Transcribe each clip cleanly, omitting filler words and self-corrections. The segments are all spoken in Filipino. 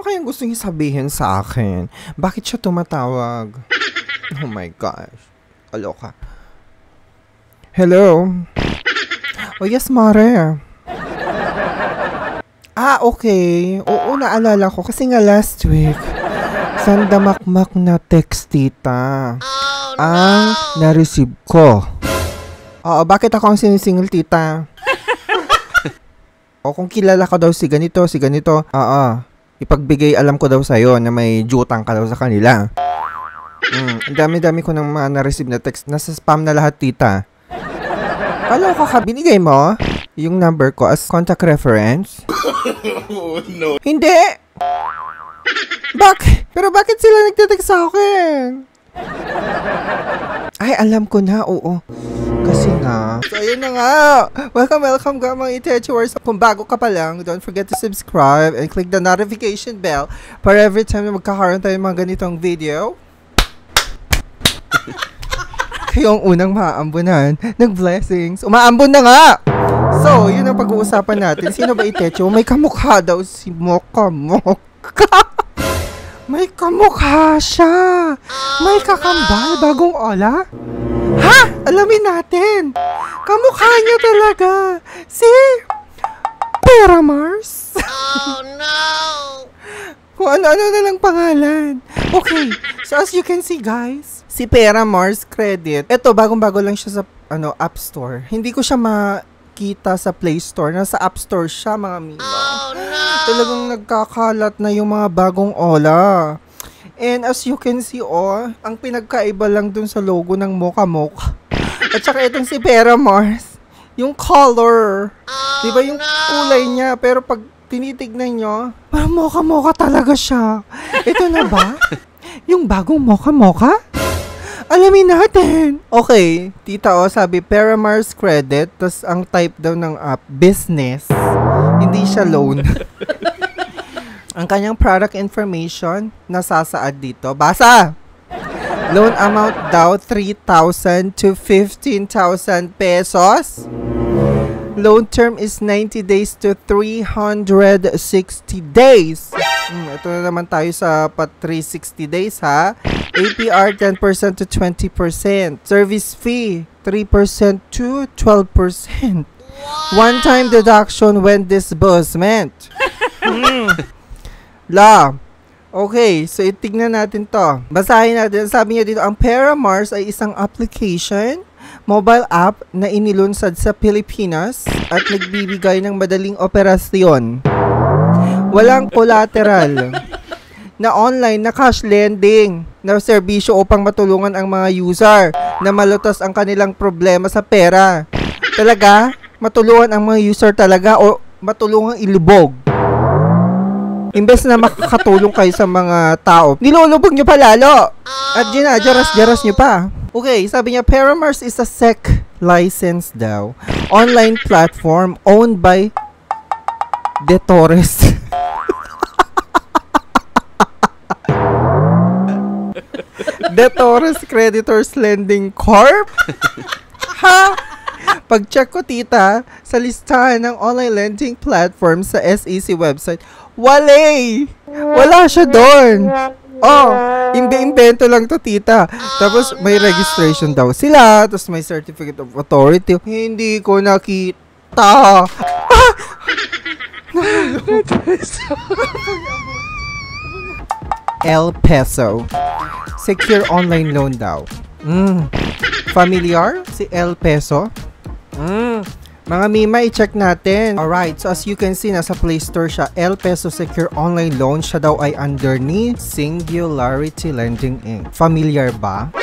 Ano kayang gusto niya sabihin sa akin? Bakit siya tumatawag? Oh my gosh. Aloka. Hello? Oh yes, Mare. Okay. Oo, naalala ko. Kasi nga last week, sandamakmak na text, tita. Ang na-receive ko. Oo, bakit ako ang sinisingil, tita? O kung kilala ka daw si ganito, ipagbigay alam ko daw sa'yo na may jutang ka daw sa kanila. Ang dami-dami ko nang mga na-receive na text. Nasa spam na lahat, tita. Kala ko binigay mo yung number ko as contact reference? No. Hindi! Pero bakit sila nagte-text sa akin? Ay, alam ko na, oo. Kasi nga. So, ayun na nga. Welcome ka mga Itechewers. Kung bago ka pa lang, don't forget to subscribe and click the notification bell para every time na magkakaroon tayo ng mga ganitong video, kayong unang maaambunan ng blessings. Umaambon na nga! So, yun ang pag-uusapan natin. Sino ba Itecho? May kamukha daw si Mocha. May kamukha siya. May kakambal. Bagong ola. Ha? Alamin natin. Kamukha niya talaga. Si Pera Mars. Oh no! Kung ano-ano na lang pangalan. Okay. So, as you can see, guys, si Pera Mars Credit. Ito, bagong-bago lang siya sa App Store. Hindi ko siya makita sa Play Store. Nasa App Store siya, mga amigo. Oh no! Talagang nagkakalat na yung mga bagong ola. And as you can see, ang pinagkaiba lang dun sa logo ng Mocha. At saka itong si Pera Mars, yung color. Diba yung kulay niya? Pero pag tinitignan nyo, parang Mocha talaga siya. Ito na ba? Yung bagong Mocha? Alamin natin. Okay, tita sabi Pera Mars Credit, tas ang type daw ng app, business. Hindi siya loan. Ang kanyang product information, nasasaad dito. Basa! Loan amount daw, 3,000 to 15,000 pesos. Loan term is 90 days to 360 days. Ito na naman tayo sa 360 days, ha? APR 10% to 20%. Service fee 3% to 12%. One-time deduction when disbursement. Okay, so itignan natin to. Basahin natin. Sabi niya dito, ang Pera Mars ay isang application, mobile app na inilunsad sa Pilipinas at nagbibigay ng madaling operasyon. Walang collateral na online na cash lending na serbisyo upang matulungan ang mga user na malutas ang kanilang problema sa pera. Talaga, matulungan ang mga user talaga o matulungan ilubog. Imbes na makakatulong kayo sa mga tao, nilulubog nyo pa lalo. At jaras nyo pa. Okay, sabi niya, Pera Mars is a SEC license daw. Online platform owned by De Torres. De Torres Creditors Lending Corp? Ha? Pag-check ko, tita, sa listahan ng online lending platform sa SEC website, wala siya doon. Imbento lang to, tita. Tapos may registration daw sila, tapos may certificate of authority. Hindi ko nakita. El Peso. Secure online loan daw. Familiar? Si El Peso? Mga Mima, i-check natin. Alright, so as you can see, nasa Play Store siya. El Peso Secure Online Loan. Siya daw ay underneath Singularity Lending Inc. Familiar ba?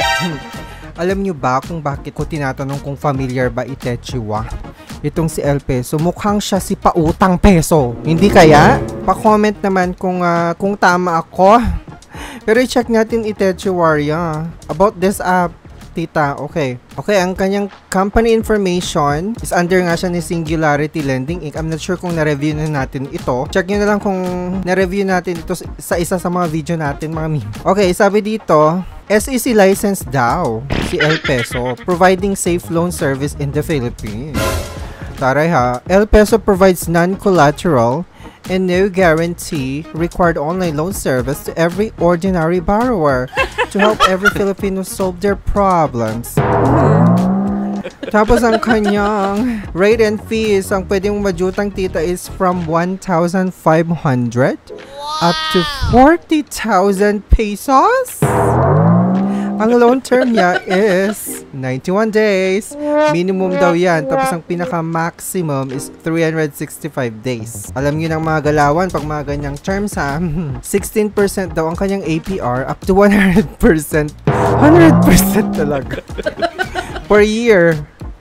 Alam nyo ba kung bakit ko tinatanong kung familiar ba Itechiwa? Itong si El Peso, mukhang siya si Pautang Peso. Hindi kaya? Pa-comment naman kung tama ako. Pero i-check natin Itechiwaria about this app. Tita, okay, ang kanyang company information is under nga siya ni Singularity Lending Inc. I'm not sure kung na-review na natin ito. Check nyo na lang kung na-review natin ito sa isa sa mga video natin, mga meme. Okay, sabi dito, SEC license daw si El Peso, providing safe loan service in the Philippines. Taray ha, El Peso provides non-collateral and no guarantee, required online loan service to every ordinary borrower to help every Filipino solve their problems. Tapos ang kanyang rate and fees, ang pwede mong majutang tita is from 1,500 up to 40,000 pesos. Ang loan term niya is 91 days. Minimum daw yan. Tapos ang pinaka-maximum is 365 days. Alam niyo ng mga galawan, pag mga ganyang terms ha, 16% daw ang kanyang APR up to 100%. 100% talaga. Per year.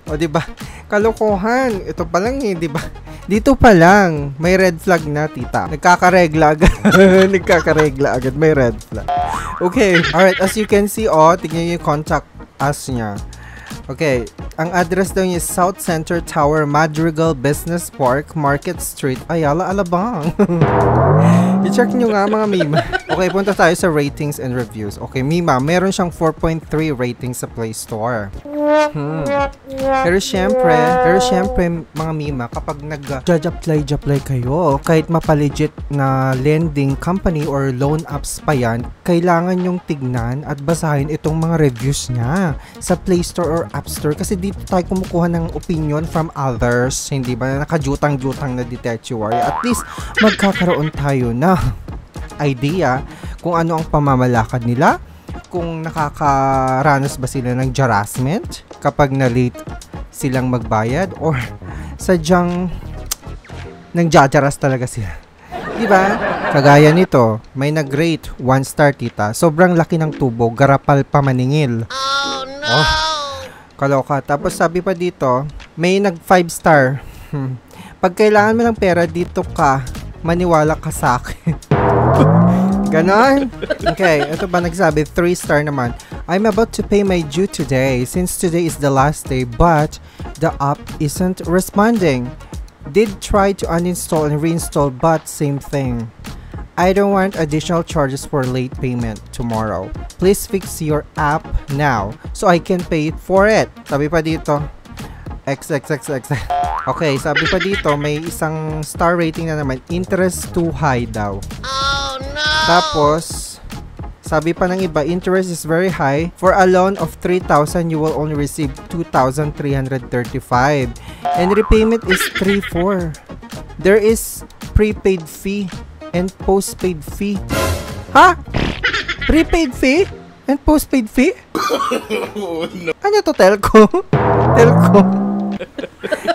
O diba? Kalokohan. Ito pa lang eh, diba? Dito pa lang, may red flag na, tita. Nagkakaregla agad. Nagkakaregla agad. May red flag. Okay. Alright, as you can see, tignan niyo yung contact us niya. Okay. Ang address daw niya is South Center Tower, Madrigal Business Park, Market Street, Ayala, Alabang. I-check nyo nga mga Mima. Okay, punta tayo sa ratings and reviews. Okay, Mima, meron siyang 4.3 rating sa Play Store. Pero syempre, mga Mima, kapag nag-apply kayo, kahit mapalegit na lending company or loan apps pa yan, kailangan yung tignan at basahin itong mga reviews niya sa Play Store or App Store kasi dito tayo kumukuha ng opinion from others, hindi ba na nakajutang-jutang na detectuary. At least, magkakaroon tayo na idea kung ano ang pamamalakad nila, kung nakakaranas ba sila ng harassment kapag na-late silang magbayad or sadyang nangjajaras talaga sila. Diba? Kagaya nito, may nag-rate 1 star, tita. Sobrang laki ng tubo, garapal pa maningil. Oh no! Oh, kaloka. Tapos sabi pa dito, may nag 5 star. Pag kailangan mo ng pera, dito ka, maniwala ka sa akin. Ganon? Okay, ito ba nagsabi? 3 star naman. I'm about to pay my due today since today is the last day but the app isn't responding. Did try to uninstall and reinstall but same thing. I don't want additional charges for late payment tomorrow. Please fix your app now so I can pay for it. Sabi pa dito, XXXX. Okay, sabi pa dito, may isang star rating na naman, interest too high daw. Oh no! Tapos, sabi pa ng iba, interest is very high. For a loan of 3,000, you will only receive 2,335. And repayment is 3,400. There is prepaid fee and postpaid fee. Ha? Prepaid fee and postpaid fee? Oh no! Ano to, telco? Telco?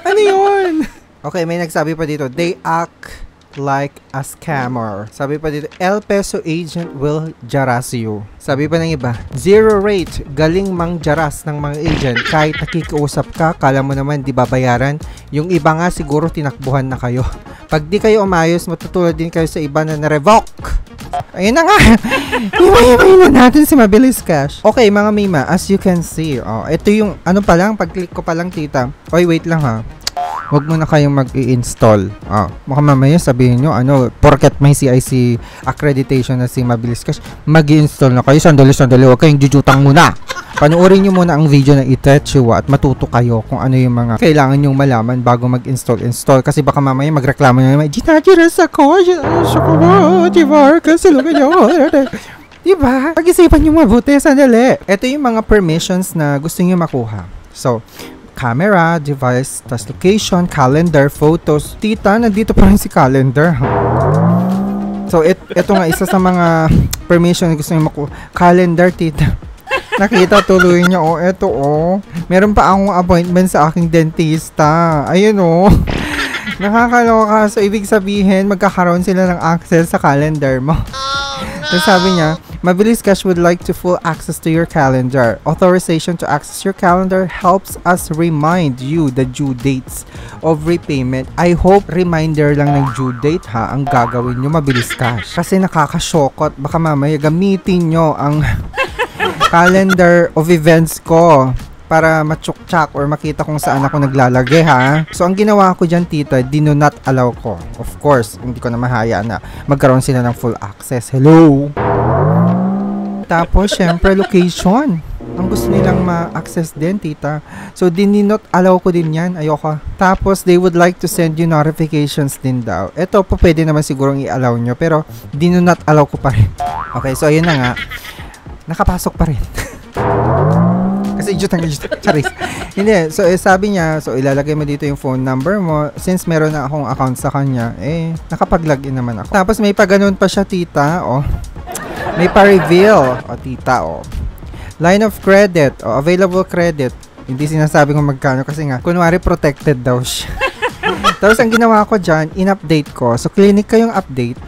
Ano yun? Okay, may nagsabi pa dito, they act like a scammer. Sabi pa dito, El Peso agent will jaras you. Sabi pa ng iba, 0 rate, galing mang jaras ng mga agent. Kahit nakikiusap ka, kala mo naman di babayaran. Yung iba nga siguro tinakbuhan na kayo. Pag di kayo umayos, matutulad din kayo sa iba na na-revoke. Ayun na nga. Iba-iba na natin si Mabilis Cash. Okay, mga Mima, as you can see, ito yung, ano pa lang, pag-click ko pa lang, tita. Oy, wait lang ha. Huwag mo na kayong mag-i-install. Baka mamaya sabihin nyo, porket may CIC accreditation na si Mabilis Cash, mag-i-install na kayo. Sandali, huwag kayong jujutang muna. Panoorin nyo muna ang video na Itechiwa at matuto kayo kung ano yung mga kailangan nyong malaman bago mag-install. Kasi baka mamaya magreklamo nyo naman, ginajiras ako, diba? Pag-isipan nyo mabuti, sandali. Ito yung mga permissions na gusto nyo makuha. So, camera, device, tas location, calendar, photos. Tita, nandito pa rin si calendar. So, ito nga, isa sa mga permission na gusto nyo makuha. Calendar, tita. Nakita tuloy niya, eto, meron pa akong appointment sa aking dentista. Ayun, nakakaloka. So, ibig sabihin, magkakaroon sila ng access sa calendar mo. So, sabi niya, Mabilis Cash would like to full access to your calendar. Authorization to access your calendar helps us remind you the due dates of repayment. I hope reminder lang ng due date ha, ang gagawin nyo, Mabilis Cash. Kasi nakakasyokot. Baka mamaya gamitin nyo ang calendar of events ko para matsuktsak or makita kung saan ako naglalagay ha. So, ang ginawa ko dyan, tita, do not allow ko. Of course, hindi ko na mahayaan na magkaroon sila ng full access. Hello! Tapos, syempre, location. Ang gusto nilang ma-access din, tita. So, dininot allow ko din yan. Ayoko. Tapos, they would like to send you notifications din daw. Ito po pwede naman sigurong i-allow nyo. Pero, dinot allow ko pa rin. Okay, so ayun na nga. Nakapasok pa rin. Kasi charis. Hindi. So, sabi niya, so ilalagay mo dito yung phone number mo. Since meron na akong account sa kanya, nakapag-login naman ako. Tapos, may pa ganun pa siya, tita. Oh. May pa-reveal. O, tita, oh. Line of credit o available credit. Hindi sinasabi kung magkano kasi nga, kunwari protected daw siya. Tapos ang ginawa ko dyan, in-update ko. So, clinic ko yung update.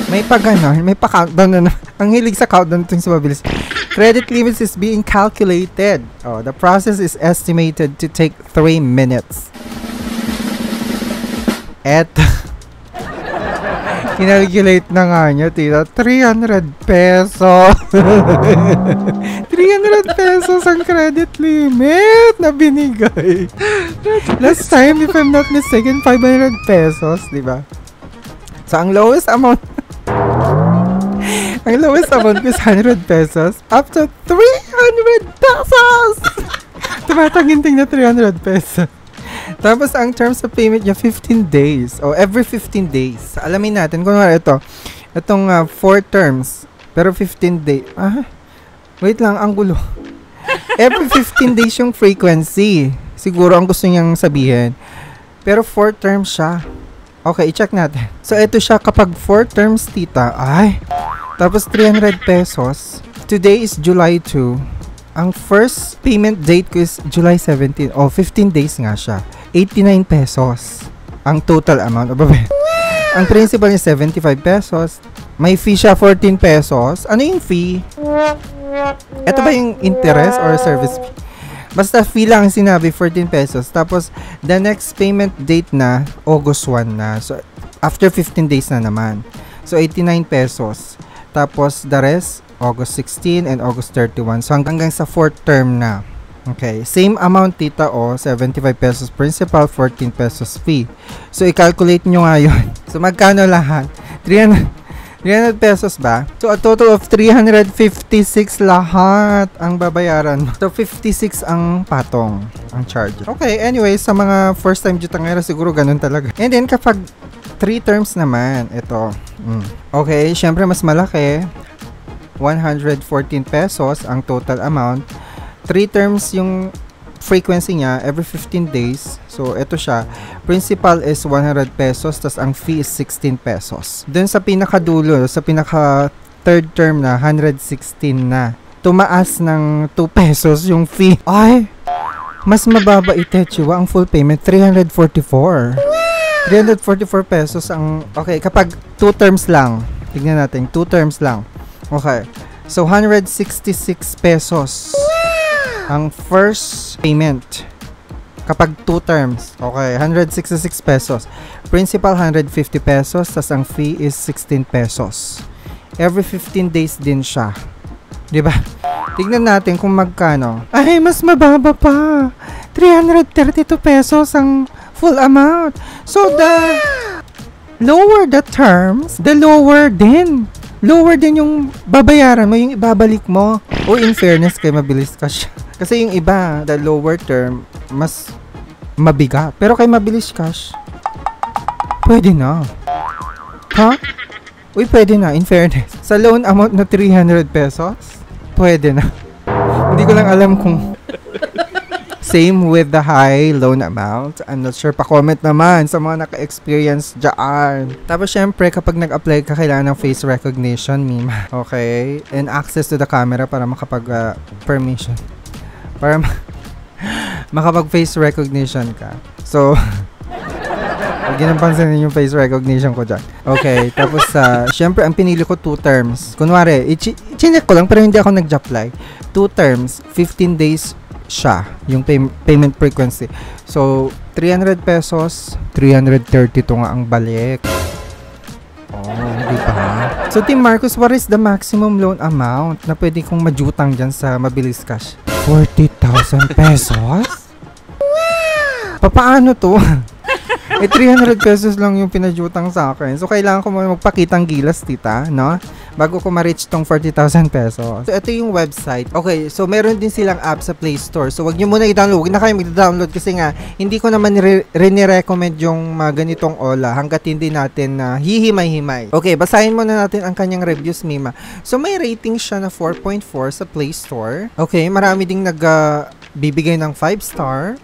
May pa ganon, may pa countdown na. Ang hilig sa countdown itong sa mabilis. Credit limits is being calculated. Oh, the process is estimated to take 3 minutes. Eto. Kinalculate na nga niya, tita. 300 pesos. 300 pesos ang credit limit na binigay. Last time, if I'm not mistaken, 500 pesos, di ba? So, ang lowest amount is 100 pesos up to 300 pesos! Tumatanginting na 300 pesos. Tapos, ang terms of payment niya, 15 days. O, every 15 days. Alamin natin. Kung ano ito. Itong 4 terms. Pero 15 days. Wait lang. Ang gulo. Every 15 days yung frequency. Siguro ang gusto niyang sabihin. Pero 4 terms siya. Okay, i-check natin. So, ito siya kapag 4 terms, tita. Tapos, 300 pesos. Today is July 2. Ang first payment date ko is July 17. 15 days nga siya. 89 pesos. Ang total amount. Ang principal is 75 pesos. May fee siya 14 pesos. Ano yung fee? Ito ba yung interest or service fee? Basta fee lang sinabi, 14 pesos. Tapos, the next payment date na, August 1 na. So, after 15 days na naman. So, 89 pesos. Tapos, the rest, August 16 and August 31. So, hanggang sa 4th term na. Okay. Same amount, tita, 75 pesos principal, 14 pesos fee. So, i-calculate nyo nga yun. So, magkano lahat? 300 pesos ba? So, a total of 356 lahat ang babayaran mo. So, 56 ang patong, ang charge. Okay, anyway, sa mga first time jutangera, siguro ganun talaga. And then, kapag 3 terms naman, ito. Okay, syempre mas malaki. 114 pesos ang total amount. 3 terms yung frequency niya every 15 days. So, ito siya. Principal is 100 pesos, tas ang fee is 16 pesos. Dun sa pinakadulo, sa pinaka third term na, 116 na. Tumaas ng 2 pesos yung fee. Ay! Mas mababa itechiwa ang full payment, 344. 344 pesos ang... Okay, kapag 2 terms lang. Tignan natin, 2 terms lang. Okay. So, 166 pesos. Ang first payment. Kapag 2 terms. Okay. 166 pesos. Principal, 150 pesos. Tas ang fee is 16 pesos. Every 15 days din siya. Diba? Tignan natin kung magkano. Ay, mas mababa pa. 332 pesos ang full amount. So, the lower the terms, the lower din yung babayaran mo, yung ibabalik mo. O in fairness, kay mabilis cash. Kasi yung iba, the lower term, mas mabigat. Pero kay mabilis cash, pwede na. Ha? Uy, pwede na, in fairness. Sa loan amount na 300 pesos, pwede na. Hindi ko lang alam kung same with the high loan amount. I'm not sure. Pa-comment naman sa mga naka-experience dyan. Tapos, syempre, kapag nag-apply ka, kailangan ng face recognition, Mima. Okay? And access to the camera para makapag-permission. Para makapag-face recognition ka. So, huwag yun ang pansinin yung face recognition ko dyan. Okay. Tapos, syempre, ang pinili ko 2 terms. Kunwari, i-check ko lang, pero hindi ako nag-apply. 2 terms, 15 days siya, yung payment frequency. So, 300 pesos, 332 nga ang balik. Di ba? So, Team Marcos, what is the maximum loan amount na pwede kong majutang dyan sa mabilis cash? 40,000 pesos? Wow! Paano to? Eh, 300 pesos lang yung pinajutang sa akin. So, kailangan ko magpakitang gilas, tita, no? Bago ko ma-reach tong 40,000 pesos. So, ito yung website. Okay, so meron din silang app sa Play Store. So, wag nyo muna i-download. Huwag na kayo mag-download kasi nga, hindi ko naman rini-recommend yung mga ganitong Ola hanggat hindi natin hihimay-himay. Okay, basahin muna natin ang kanyang reviews, Mima. So, may rating siya na 4.4 sa Play Store. Okay, marami ding bibigay ng 5 star.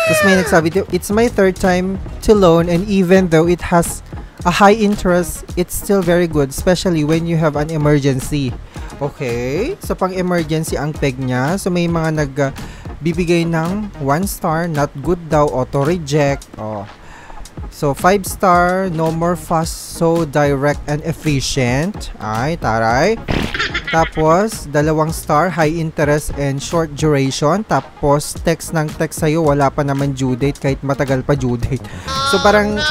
Tapos may nagsabi dito, it's my third time to loan and even though it has a high interest, it's still very good, especially when you have an emergency. Okay, so pang emergency ang peg niya. So may mga bibigay ng 1 star, not good daw, auto-reject. Oh. So 5 star, no more fuss, so direct and efficient. Ay, taray. Tapos, 2 star, high interest and short duration. Tapos, text ng text sa'yo, wala pa naman due date kahit matagal pa due date. So, parang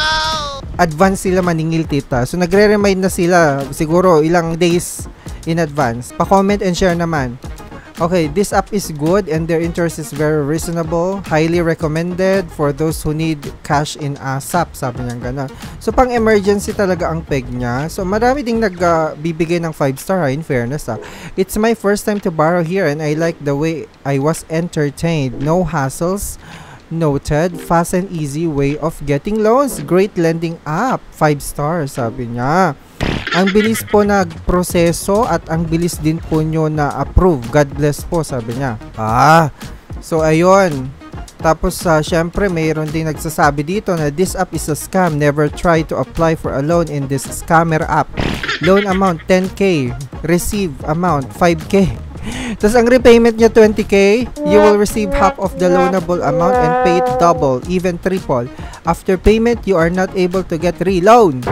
advance sila maningil, tita. So, nagre-remind na sila, siguro ilang days in advance. Pa-comment and share naman. Okay, this app is good and their interest is very reasonable. Highly recommended for those who need cash in ASAP. Sabi niya gano'n. So, pang emergency talaga ang peg niya. So, marami ding nagbibigay ng 5 star in fairness. It's my first time to borrow here and I like the way I was entertained. No hassles. Noted. Fast and easy way of getting loans. Great lending app. 5 stars, sabi niya. Ang bilis po nagproseso at ang bilis din po nyo na approve. God bless po, sabi niya. So ayun. Tapos syempre mayroon din nagsasabi dito na this app is a scam. Never try to apply for a loan in this scammer app. Loan amount 10k. Receive amount 5k. Tapos ang repayment niya 20k. You will receive half of the loanable amount and pay it double, even triple. After payment, you are not able to get reloan.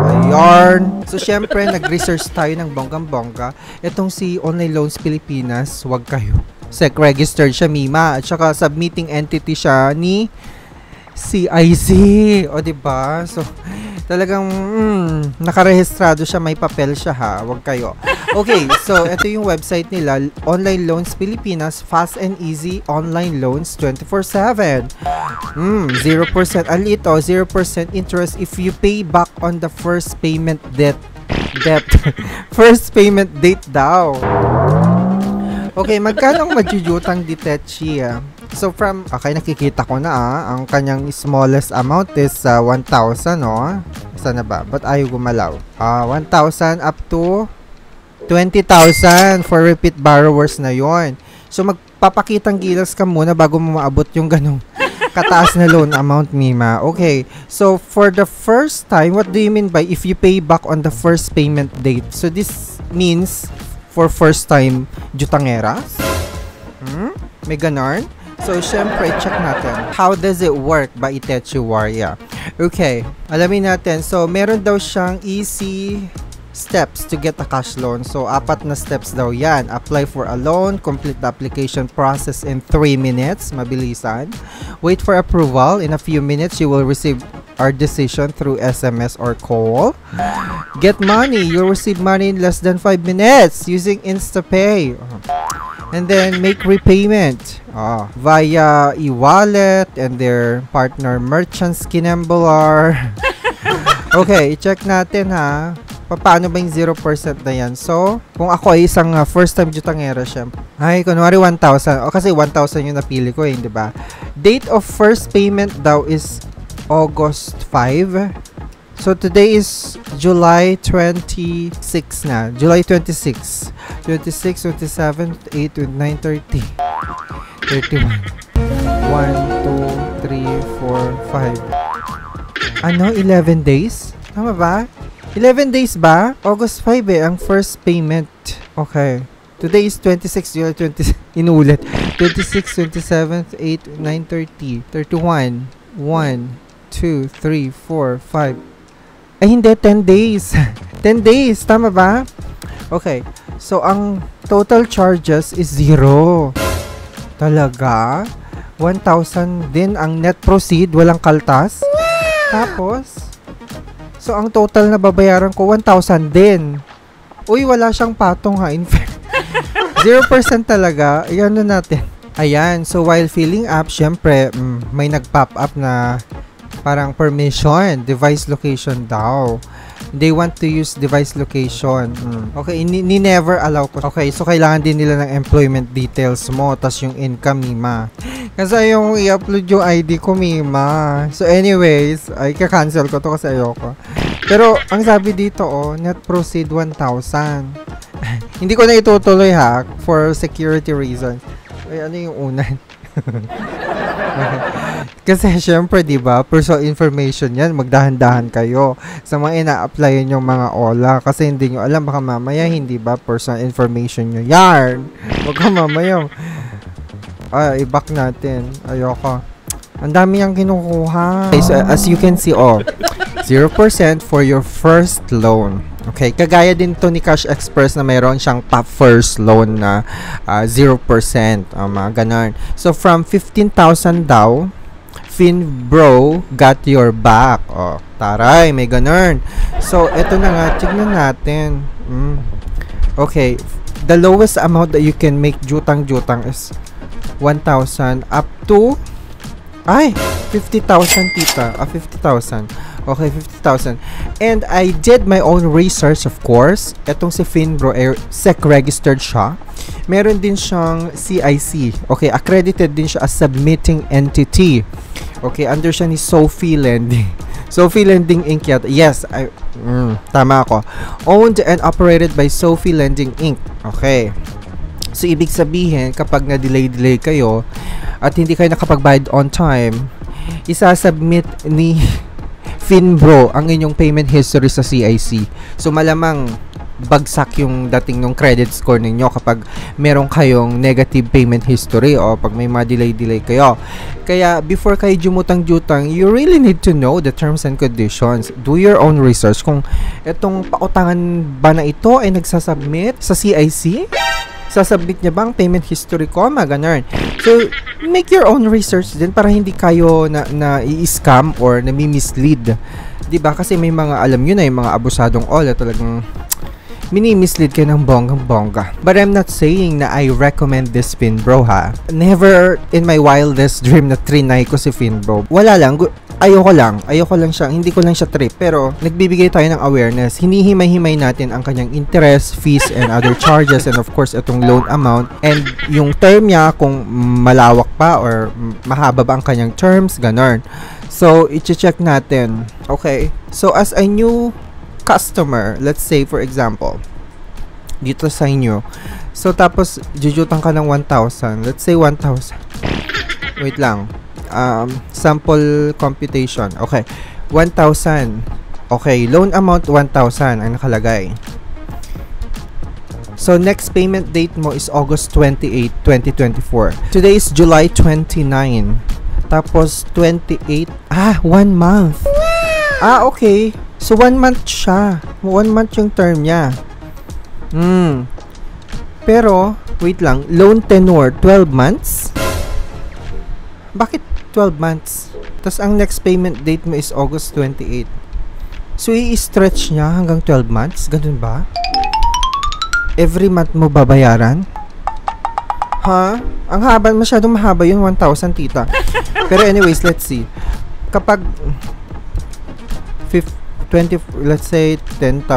Ayun. So, syempre, nag-research tayo ng bonggang-bongga. Itong si Online Loans Pilipinas, wag kayo. SEC-registered siya, Mima. At saka, submitting entity siya ni CIC. O, diba? So, talagang nakarehistrado siya, may papel siya ha. Wag kayo. Okay, so ito yung website nila, Online Loans Pilipinas, fast and easy online loans 24/7. 0% ang ito, 0% interest if you pay back on the first payment debt. First payment date daw. Okay, magkano ang majujutang Ditechi? So from, okay, nakikita ko na ang kanyang smallest amount is 1,000, no? Saan na ba? Ba't ayaw gumalaw? 1,000 up to 20,000 for repeat borrowers na yon. So magpapakitang gilas ka muna bago mo maabot yung ganong kataas na loan amount, Mima. Okay, so for the first time, what do you mean by if you pay back on the first payment date? So this means for first time jutangeras? May ganon? So, syempre, check natin. How does it work by Itechi Waria? Okay, alamin natin. So, meron daw siyang easy steps to get a cash loan. So, 4 na steps daw yan. Apply for a loan, complete the application process in 3 minutes. Mabilisan. Wait for approval. In a few minutes, you will receive our decision through SMS or call. Get money. You'll receive money in less than 5 minutes using InstaPay. And then, make repayment via e-wallet and their partner merchants, Kinembular. Okay, i-check natin ha. Paano ba yung 0% na yan? So, kung ako ay isang first-time jutangera, syempre. Ay, kunwari 1,000. Kasi 1,000 yung napili ko, di ba? Date of first payment daw is August 5. So, today is July 26 na. July 26. 26, 27, 8, 9, 30. 31. 1, 2, 3, 4, 5. Ano? 11 days? Tama ba? 11 days ba? August 5 ang first payment. Okay. Today is 26, July 26. Inulit. 26, 27, 8, 9, 30. 31. 1, 2, 3, 4, 5. Ay, hindi. 10 days. 10 days. Tama ba? Okay. So, ang total charges is 0. Talaga? 1,000 din ang net proceed. Walang kaltas. Tapos, so, ang total na babayaran ko, 1,000 din. Uy, wala siyang patong ha. In fact, 0% talaga. Ayan na natin. Ayan. So, while filling up, syempre, may nag-pop up na parang permission, device location daw. They want to use device location. Okay, never allow ko. Okay, so kailangan din nila ng employment details mo, tas yung income, Mima. Kasi ayoko i-upload yung ID ko, Mima. So anyways, ay ka-cancel ko to kasi ayoko. Pero ang sabi dito, net proceed 1,000. Hindi ko na itutuloy ha, for security reasons. Ay, ano yung unan? Kasi syempre, 'di ba? Personal information 'yan. Magdahan-dahan kayo sa mga ina-applyan yung mga OLA kasi hindi nyo alam, baka mamaya hindi ba personal information nyo yarn. Baka mamaya i-back natin. Ayoko. Ang dami yang kinukuha. Okay, so as you can see, 0% for your first loan. Okay, kagaya din to ni Cash Express na mayroon siyang top first loan na 0%. Mga ganun. So, from 15,000 daw, Finbro got your back. Taray, may ganun. So, eto na nga, tignan natin. Okay, the lowest amount that you can make jutang-jutang is 1,000 up to 50,000 tita. 50,000. Okay, 50,000. And I did my own research, of course. Etong si Finbro, SEC registered siya. Meron din siyang CIC. Okay, accredited din siya as submitting entity. Okay, under siya ni Sophie Lending. Sophie Lending Inc. Yes, tama ako. Owned and operated by Sophie Lending Inc. Okay. So, ibig sabihin, kapag na-delay kayo at hindi kayo nakapagbayad on time, isasubmit ni Finbro ang inyong payment history sa CIC. So, malamang bagsak yung dating ng credit score ninyo kapag meron kayong negative payment history o pag may ma-delay kayo. Kaya, before kayo jumutang-jutang, you really need to know the terms and conditions. Do your own research kung itong pautangan ba na ito ay nagsasubmit sa CIC? Sasubmit niya bang payment history ko? Ganun. So, make your own research din para hindi kayo na i-scam or nami-mislead. Diba? Kasi may mga, alam nyo na, yung mga abusadong OLA talagang mini-mislead kayo ng bonggang-bongga. But I'm not saying na I recommend this Finbro, ha. Never in my wildest dream na trinay ko si Finbro. Wala lang. Ayoko lang siya, hindi ko lang siya trip, pero nagbibigay tayo ng awareness. Hinihimay-himay natin ang kanyang interest, fees, and other charges, and of course, itong loan amount, and yung term niya, kung malawak pa, or mahaba ba ang kanyang terms, ganon. So, i-check natin. Okay, so as a new customer, let's say, for example, dito sa inyo, so tapos, jujutang ka ng 1,000, let's say 1,000, wait lang, sample computation. Okay, 1,000. Okay, loan amount 1,000 ang nakalagay. So, next payment date mo is August 28, 2024. Today is July 29. Tapos, 28. 1 month. Okay. So, 1 month siya. 1 month yung term niya. Pero, wait lang. Loan tenure, 12 months? Bakit 12 months? Tapos ang next payment date mo is August 28. So, i-stretch niya hanggang 12 months? Ganun ba? Every month mo babayaran? Ha? Ang haba, masyadong mahaba yun, 1,000 tita. Pero anyways, let's see. Kapag 20, let's say 10,000.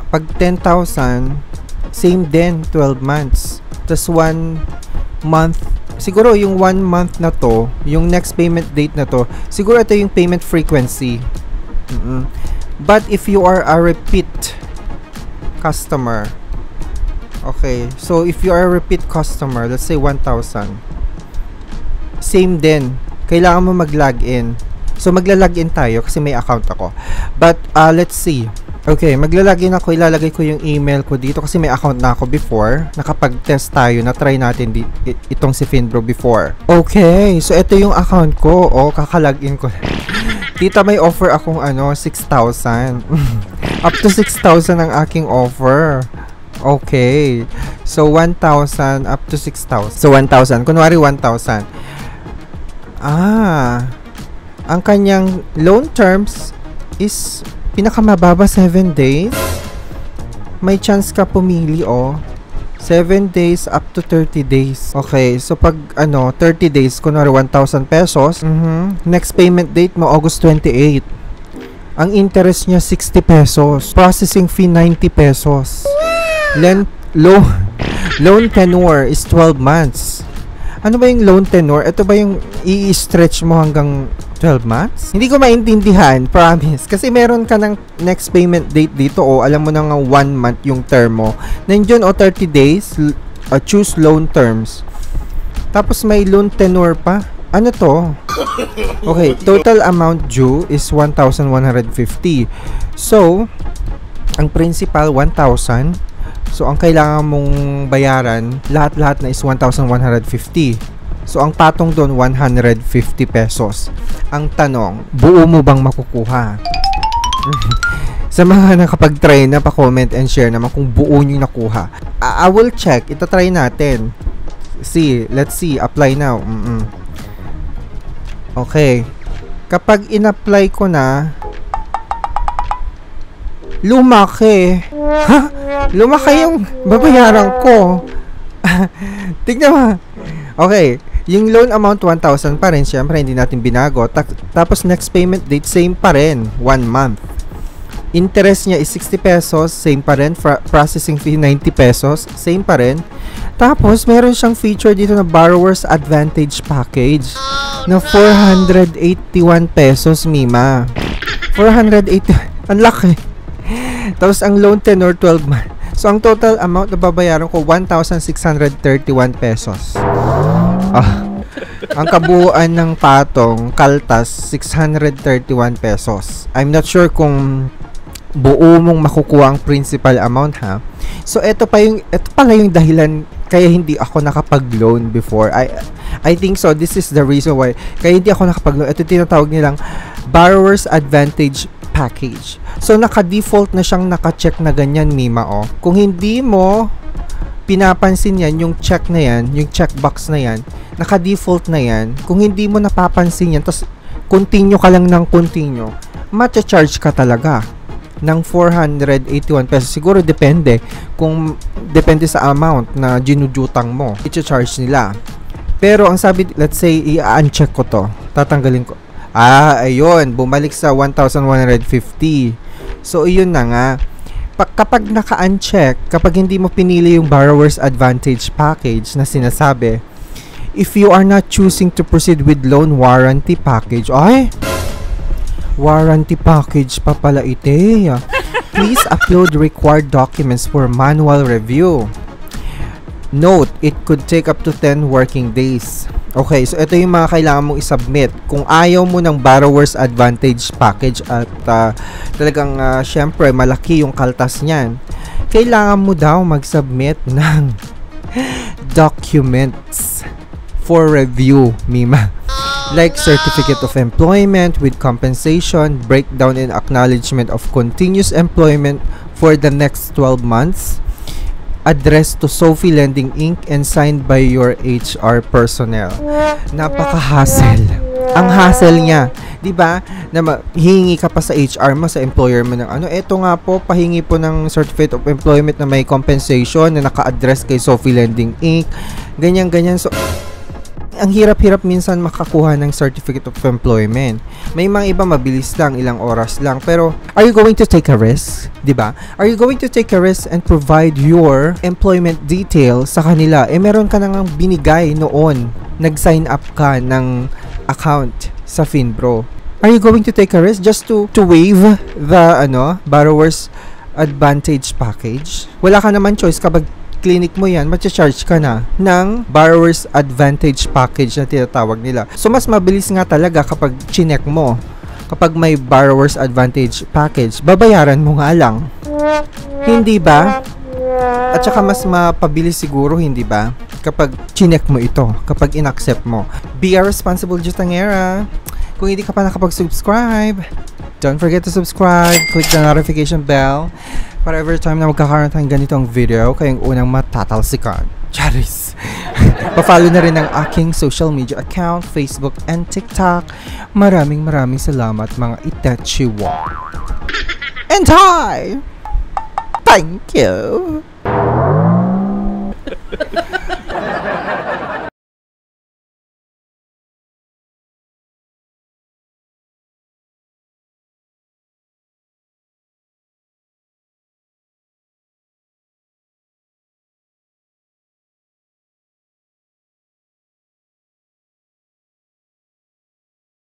Pag 10,000, same din, 12 months. Tapos 1 month, siguro yung 1 month na to, yung next payment date na to, siguro ito yung payment frequency. But if you are a repeat customer, okay, so if you are a repeat customer, let's say 1,000, same din, kailangan mo mag-login. So magla-login tayo kasi may account ako. But let's see. Okay, maglalagin ako, ilalagay ko yung email ko dito kasi may account na ako before. Nakapag-test tayo, na-try natin itong si Finbro before. Okay, so ito yung account ko. Kakalagin ko. Tita, may offer akong 6,000. Up to 6,000 ang aking offer. Okay. So, 1,000 up to 6,000. So, 1,000. Kunwari, 1,000. Ang kanyang loan terms is pinakamababa 7 days. May chance ka pumili 7 days up to 30 days. Okay, so pag 30 days, kunwari 1,000 pesos, next payment date mo, August 28. Ang interest niya, 60 pesos. Processing fee, 90 pesos. Loan tenure is 12 months. Ano ba yung loan tenure? Ito ba yung i-stretch mo hanggang 12 months? Hindi ko maintindihan, promise. Kasi meron ka ng next payment date dito, alam mo na nga 1 month yung term mo. Nandiyon 30 days, choose loan terms. Tapos may loan tenure pa. Ano to? Okay, total amount due is 1,150. So, ang principal 1,000. So, ang kailangan mong bayaran, lahat-lahat na is 1,150. So, ang patong doon, 150 pesos. Ang tanong, buo mo bang makukuha? Sa mga nakapag-try na, pa-comment and share naman kung buo nyo nakuha. I will check. Ito try natin. Let's see. Apply now. Okay. Kapag in-apply ko na, lumaki. Ha? Lumaki yung babayaran ko. Tignan mo. Okay. Yung loan amount, 1,000 pa rin. Siyempre, hindi natin binago. Tapos, next payment date, same pa rin. 1 month. Interest niya is 60 pesos. Same pa rin. Processing fee, 90 pesos. Same pa rin. Tapos, meron siyang feature dito na Borrower's Advantage Package na 481 pesos, Mima. 480. Ang laki. Tapos, ang loan tenure, 12 months. So, ang total amount na babayaran ko, 1,631 pesos. Ang kabuuan ng patong, kaltas, 631 pesos. I'm not sure kung buo mong makukuha ang principal amount, ha? So, ito pala yung dahilan kaya hindi ako nakapag-loan before. I think so. This is the reason why kaya hindi ako nakapag-loan. Ito tinatawag nilang Borrower's Advantage Package. So, naka-default na siyang naka-check na ganyan, Mima, Kung hindi mo pinapansin yan, yung check na yan, yung checkbox na yan, naka-default na yan. Kung hindi mo napapansin yan, tapos continue ka lang ng continue, matcha-charge ka talaga ng 481 pesos. Siguro depende sa amount na ginudutang mo, i-charge nila. Pero ang sabi, let's say, i-uncheck ko to, tatanggalin ko. Ayun, bumalik sa 1,150. So, yun na nga. Kapag naka-uncheck, kapag hindi mo pinili yung Borrower's Advantage Package na sinasabi, if you are not choosing to proceed with loan warranty package, warranty package pa pala ite. Please upload required documents for manual review. Note, it could take up to 10 working days. Okay, so ito yung mga kailangan mong isubmit. Kung ayaw mo ng Borrower's Advantage Package at talagang syempre malaki yung kaltas niyan, kailangan mo daw mag-submit ng documents for review, Mima. Like certificate of employment with compensation, breakdown and acknowledgement of continuous employment for the next 12 months, addressed to Sophie Lending Inc. and signed by your HR personnel. Napaka-hassle. Ang hassle niya, 'di ba? Na hihingi ka pa sa HR mo, sa employer mo ng eto nga po, pahingi po ng certificate of employment na may compensation na naka-address kay Sophie Lending Inc. Ganyan. So, ang hirap-hirap minsan makakuha ng certificate of employment. May mga iba mabilis lang, ilang oras lang. Pero, are you going to take a risk? Diba? Are you going to take a risk and provide your employment details sa kanila? Meron ka nang binigay noon. Nag-sign up ka ng account sa Finbro. Are you going to take a risk just to waive the Borrower's Advantage Package? Wala ka naman choice kapag clinic mo yan, matcha-charge ka na ng Borrower's Advantage Package na tinatawag nila. So, mas mabilis nga talaga kapag chinek mo. Kapag may Borrower's Advantage Package, babayaran mo nga lang. Hindi ba? At saka mas mapabilis siguro, hindi ba? Kapag chinek mo ito, kapag inaccept mo. Be a responsible Jutangera. Kung hindi ka pa nakapag-subscribe, don't forget to subscribe. Click the notification bell para every time na magkakaroon tayong ganitong video, kayong unang matatalsikan. Charis! Pa-follow na rin ang aking social media account, Facebook and TikTok. Maraming salamat mga Itachiwa. And hi! Thank you!